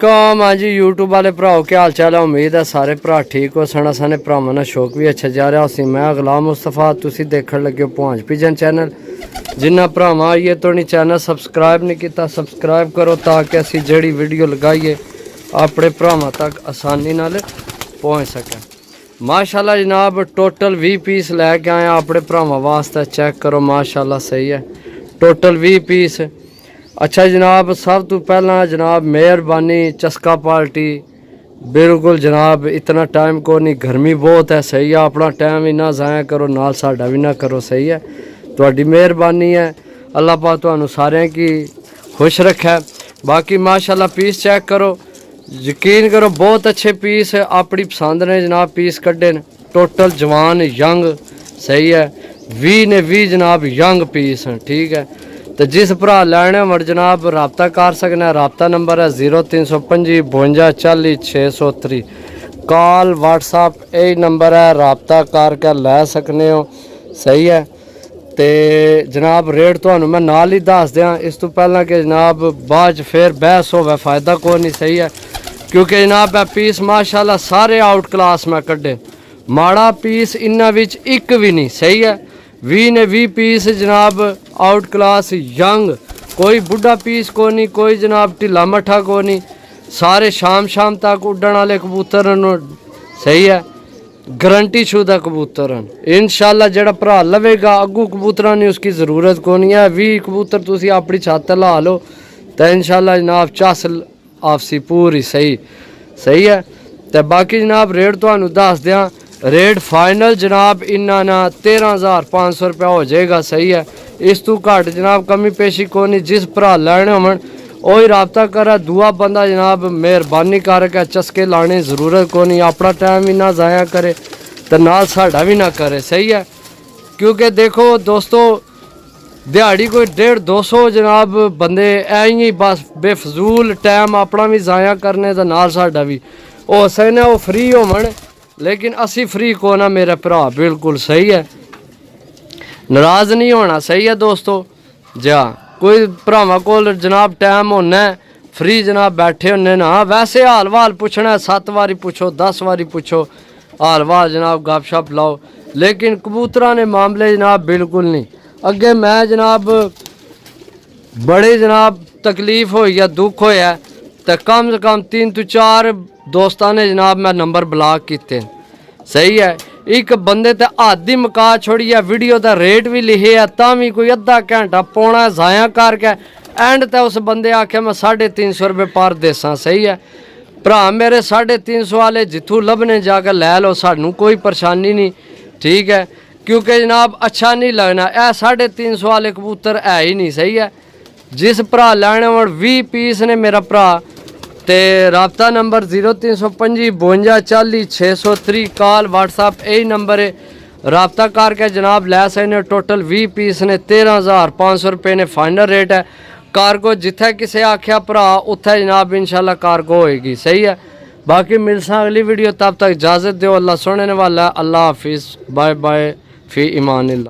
वालेकुम। हाँ जी यूट्यूब वाले भराओ क्या हाल चाल है। उम्मीद है सारे भरा ठीक हो सन। साने भरावां दा शौक भी अच्छा जा रहा उसी। मैं गुलाम मुस्तफा तुसी देखण लगे हो पहुंच पिजन चैनल। जिन्ना भरावां आइए तो नहीं चैनल सबसक्राइब नहीं किया सबसक्राइब करो ताकि असी जड़ी वीडियो लगाइए अपने भरावां तक आसानी नाल पहुँच सकें। माशाल्लाह जनाब टोटल 20 पीस लैके आए अपने भरावां वास्ते। चेक करो माशाल्लाह सही है टोटल 20 पीस। अच्छा जनाब सब तो पहला जनाब मेहरबानी चस्का पार्टी बिल्कुल जनाब इतना टाइम को नहीं गर्मी बहुत है सही है। अपना टाइम ही ना ज़ाया करो नाल साडा भी ना करो सही है। तुहाडी मेहरबानी है अल्लाह पाक तुहानू सारें की खुश रखे। बाकी माशाल्लाह पीस चेक करो यकीन करो बहुत अच्छे पीस है अपनी पसंद ने जनाब पीस कड्डे न। टोटल जवान यंग सही है 20 ने 20 जनाब यंग पीस हैं ठीक है। तो जिस भरा लैने होवन जनाब रबता कर सकना। रबता नंबर है 0325 52 40 603। कॉल व्हाट्सअप यही नंबर है रबता करके लै सकने हो सही है। तो जनाब रेट तो मैं नाल ही दस दियाँ इस तो पहला कि जनाब बाद फिर बहस होवे फ़ायदा को नहीं सही है। क्योंकि जनाब पीस माशाल्लाह सारे आउट क्लास में कड्डे माड़ा पीस इन्हां विच एक भी नहीं सही है। 20 ने 20 पीस जनाब आउट क्लास यंग कोई बुढ़ा पीस को नहीं कोई जनाब ढिला मठा को नहीं। सारे शाम तक उड़न वाले कबूतर सही है गारंटी शुदा कबूतर इंशाल्लाह। जड़ा भरा लवेगा अगू कबूतर नहीं उसकी ज़रूरत को नहीं है। 20 कबूतर तुसी अपनी छत ला लो तो इंशाल्लाह जनाब चस आपसी पूरी सही सही है। तो बाकी जनाब रेट तो दस दियाँ रेट फाइनल जनाब इन्ना ना 13,500 रुपया हो जाएगा सही है। इस तू घट जनाब कमी पेशी को नहीं। जिस भरा लैने होवन वही रबता करे दूआ बंदा जनाब मेहरबानी करके चस्के लाने ज़रूरत को नहीं। अपना टाइम भी ना ज़ाया करे तो नाल साडा भी ना करे सही है। क्योंकि देखो दोस्तों दिहाड़ी कोई 150-200 जनाब बंदे ऐ बस बेफजूल टाइम अपना भी ज़ाया करने तो नाल साडा भी हो सकने वो फ्री होवन लेकिन असी फ्री को ना मेरे भरा बिल्कुल सही है। नाराज़ नहीं होना सही है दोस्तों। जा कोई भरावां कोल जनाब टाइम होना फ्री जनाब बैठे होने ना वैसे हाल वाल पूछना 7 बारी पूछो 10 बारी पूछो हाल वाल जनाब गप शप लाओ। लेकिन कबूतरा ने मामले जनाब बिल्कुल नहीं। अगे मैं जनाब बड़े जनाब तकलीफ हो या दुख होया तो कम से कम 3 तो 4 दोस्तां ने जनाब मैं नंबर ब्लॉक किए सही है। एक बंदे ते आधी मका छोड़िया वीडियो का रेट भी लिखे है भी कोई अद्धा घंटा पौना ज़ाया करके एंड ते उस बंदे आख्या मैं 350 रुपये पर देसा सही है। भरा मेरे 350 वाले जिथू लभने जाकर लै लो सानू कोई परेशानी नहीं ठीक है। क्योंकि जनाब अच्छा नहीं लगना यह 350 वाले कबूतर है ही नहीं सही है। जिस भरा लैने 20 पीस ने मेरा भरा ते रबता नंबर 0325 52 40 603। कॉल व्हाट्सअप यही नंबर है रबता करके जनाब लै सकने। टोटल 20 पीस ने 13,500 रुपये ने फाइनल रेट है। कारगो जिथे किसे आख्या भरा उत्थे जनाब इंशाल्लाह कारगो होएगी सही है। बाकी मिलसा अगली वीडियो तब तक इजाज़त दो। अल्लाह सुनने वाला है। अल्लाह हाफिज़ बाय बाय फ़ी ईमानिल्लाह।